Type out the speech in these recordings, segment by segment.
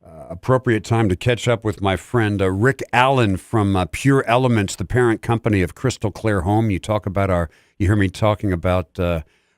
appropriate time to catch up with my friend Rick Allen from Pure Elements, the parent company of Crystal Clear Home. You hear me talking about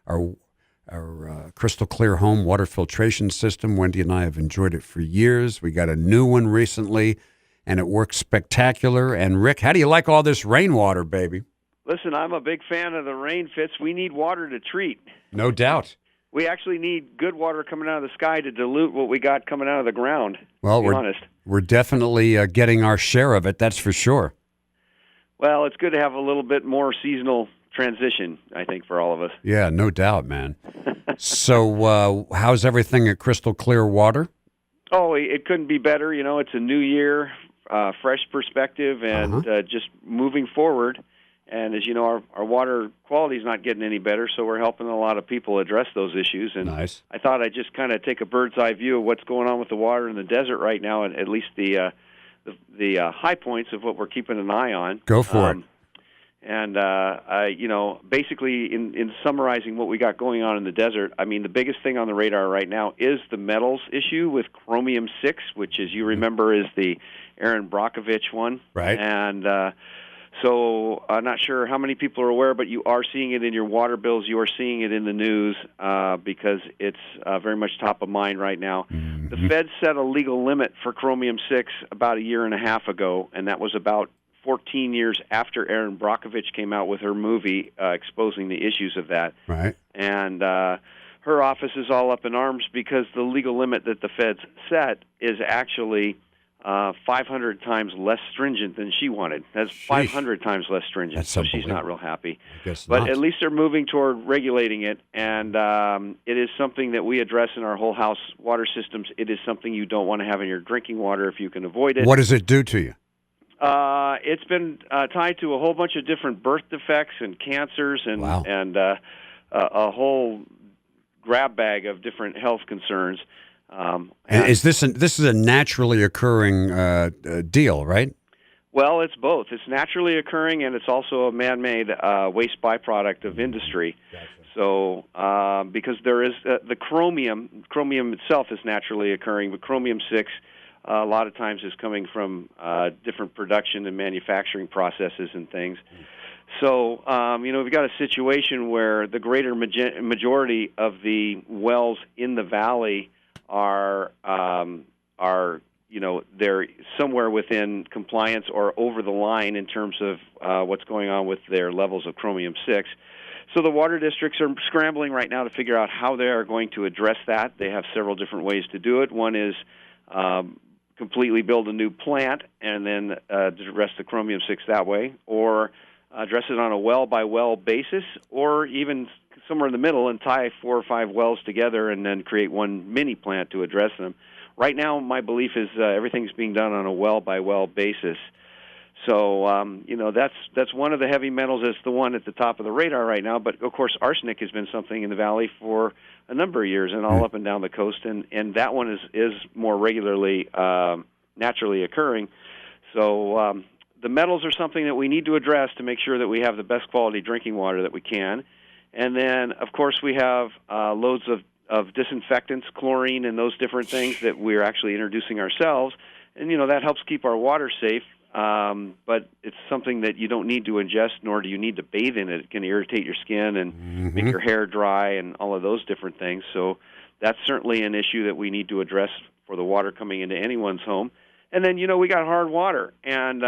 our Crystal Clear Home water filtration system. Wendy and I have enjoyed it for years. We got a new one recently, and it works spectacular. And Rick, how do you like all this rainwater, baby? Listen, I'm a big fan of the rain, Fitz. We need water to treat. No doubt. We actually need good water coming out of the sky to dilute what we got coming out of the ground, well, to be honest. We're definitely getting our share of it, that's for sure. Well, it's good to have a little bit more seasonal transition, I think, for all of us. Yeah, no doubt, man. So how's everything at Crystal Clear Water? Oh, it couldn't be better. You know, it's a new year, fresh perspective, and just moving forward. And as you know, our water quality is not getting any better, so we're helping a lot of people address those issues. And nice. I thought I'd just kind of take a bird's eye view of what's going on with the water in the desert right now, and at least the high points of what we're keeping an eye on. Go for it. And basically, in summarizing what we got going on in the desert, I mean, the biggest thing on the radar right now is the metals issue with Chromium 6, which, as you remember, is the Erin Brockovich one. Right. And so I'm not sure how many people are aware, but you are seeing it in your water bills. You are seeing it in the news because it's very much top of mind right now. Mm-hmm. The Fed set a legal limit for Chromium 6 about a year and a half ago, and that was about 14 years after Erin Brockovich came out with her movie exposing the issues of that. Right. And her office is all up in arms because the legal limit that the Feds set is actually 500 times less stringent than she wanted. That's 500 times less stringent, so she's not real happy. But at least they're moving toward regulating it, and it is something that we address in our whole house water systems. It is something you don't want to have in your drinking water if you can avoid it. What does it do to you? It's been tied to a whole bunch of different birth defects and cancers and a whole grab bag of different health concerns. And is this is a naturally occurring deal, right? Well, it's both. It's naturally occurring, and it's also a man-made waste byproduct of industry. Gotcha. So, because there is the chromium itself is naturally occurring, but Chromium 6 a lot of times is coming from different production and manufacturing processes and things. So, we've got a situation where the greater majority of the wells in the valley are they're somewhere within compliance or over the line in terms of what's going on with their levels of Chromium 6. So the water districts are scrambling right now to figure out how they are going to address that. They have several different ways to do it. One is completely build a new plant and then address the Chromium 6 that way, or address it on a well-by-well basis, or even somewhere in the middle and tie 4 or 5 wells together and then create one mini plant to address them. Right now, my belief is everything's being done on a well-by-well basis. So, that's one of the heavy metals. It's the one at the top of the radar right now. But, of course, arsenic has been something in the valley for a number of years and all up and down the coast. And that one is more regularly naturally occurring. So the metals are something that we need to address to make sure that we have the best quality drinking water that we can. And then, of course, we have loads of disinfectants, chlorine, and those different things that we're actually introducing ourselves. And, that helps keep our water safe. But it's something that you don't need to ingest, nor do you need to bathe in it. It can irritate your skin and make your hair dry and all of those different things. So that's certainly an issue that we need to address for the water coming into anyone's home. And then, we got hard water. And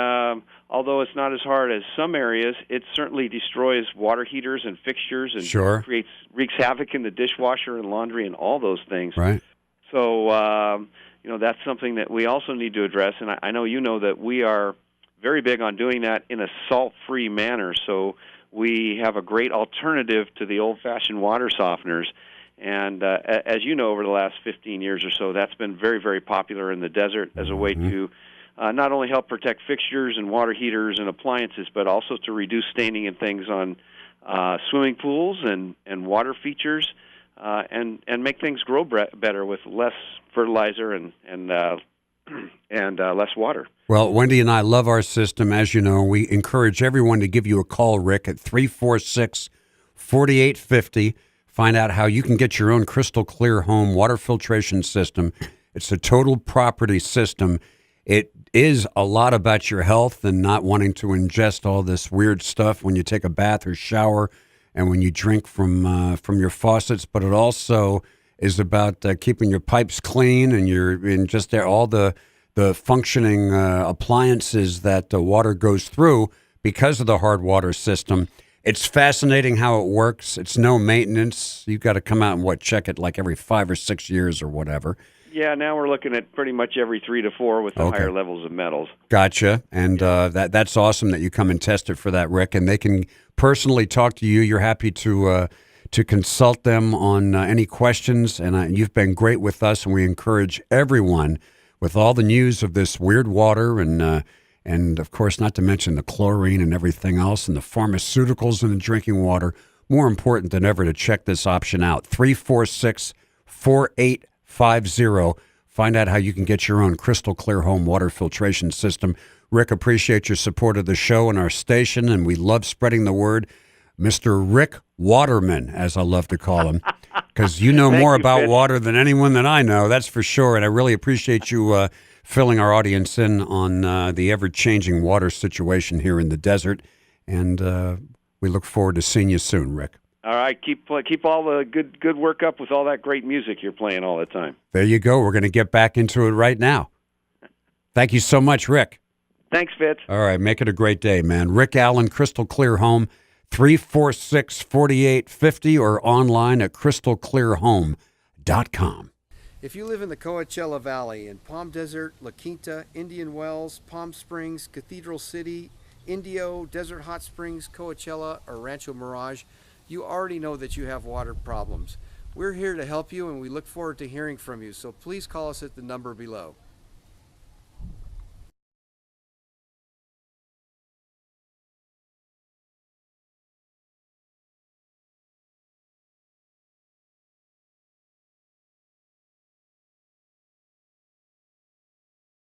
although it's not as hard as some areas, it certainly destroys water heaters and fixtures and wreaks havoc in the dishwasher and laundry and all those things. Right. So, that's something that we also need to address. And I know you know that we are very big on doing that in a salt-free manner. So we have a great alternative to the old-fashioned water softeners. And as you know, over the last 15 years or so, that's been very, very popular in the desert as a way to not only help protect fixtures and water heaters and appliances, but also to reduce staining and things on swimming pools and water features, and make things grow better with less fertilizer and less water. Well, Wendy and I love our system. As you know, we encourage everyone to give you a call, Rick, at 346-4850. Find out how you can get your own crystal clear home water filtration system It's a total property system. It is a lot about your health and not wanting to ingest all this weird stuff when you take a bath or shower and when you drink from your faucets, but it also is about keeping your pipes clean and just there all the functioning appliances that the water goes through because of the hard water system. It's fascinating how it works. It's no maintenance. You've got to come out and check it like every 5 or 6 years or whatever. Yeah, now we're looking at pretty much every 3 to 4 with the higher levels of metals. Gotcha. And that's awesome that you come and test it for that, Rick. And they can personally talk to you. You're happy to consult them on any questions. And you've been great with us, and we encourage everyone with all the news of this weird water and of course, not to mention the chlorine and everything else and the pharmaceuticals in the drinking water, more important than ever to check this option out. 346-4850. Find out how you can get your own crystal clear home water filtration system. Rick, appreciate your support of the show and our station, and we love spreading the word. Mr. Rick Waterman, as I love to call him, because you know more about Fitz. water than anyone that I know, that's for sure. And I really appreciate you filling our audience in on the ever-changing water situation here in the desert. And we look forward to seeing you soon, Rick. All right, keep all the good work up with all that great music you're playing all the time. There you go. We're going to get back into it right now. Thank you so much, Rick. Thanks, Fitz. All right, make it a great day, man. Rick Allen, Crystal Clear Home, 346-4850 or online at crystalclearhome.com. If you live in the Coachella Valley in Palm Desert, La Quinta, Indian Wells, Palm Springs, Cathedral City, Indio, Desert Hot Springs, Coachella, or Rancho Mirage, you already know that you have water problems. We're here to help you, and we look forward to hearing from you, so please call us at the number below.